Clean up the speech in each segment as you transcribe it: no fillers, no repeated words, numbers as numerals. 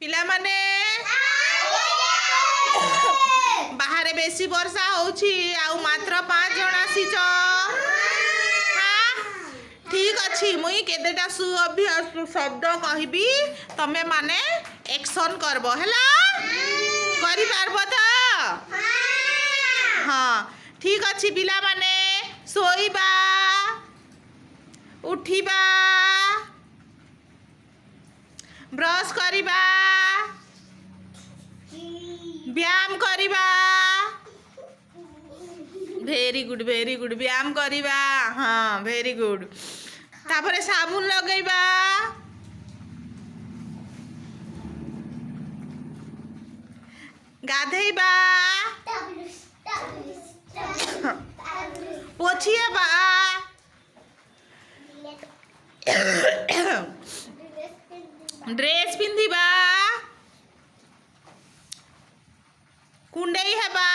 पिला माने बाहर बेसी वर्षा होउछि आउ मात्र 5 जण आसीच ठीक अच्छी मुई केतेटा सु अभ्यास शब्द कहबी तमे माने एक्शन करबो हैला करि पारबो त हाँ ठीक अच्छी पिला माने सोईबा उठिबा ब्रश करिबा व्यायाम करिबा वेरी गुड व्यायाम करिबा हाँ वेरी गुड तापरे साबुन लगेबा गाधेबा पोछिएबा ड्रेस पिंधिबा कुंडई हेबा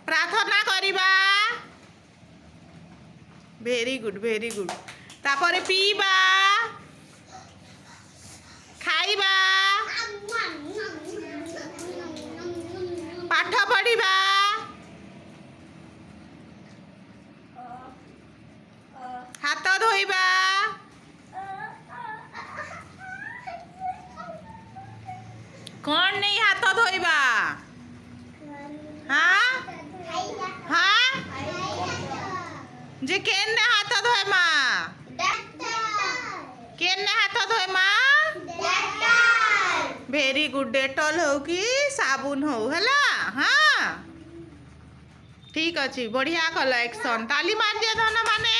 प्रार्थना करिबा वेरी गुड तापरे पीबा खाइबा पाठ पढ़िबा हाथ धोइबा कौन नहीं हाथ धोइबा हाँ हाँ जे केने हाथ धोए माँ केने हाथ धोए माँ वेरी गुड डेटॉल हो कि साबुन हो हैला हाँ ठीक अच्छी बढ़िया कल एक्शन ताली मार दिया धन माने।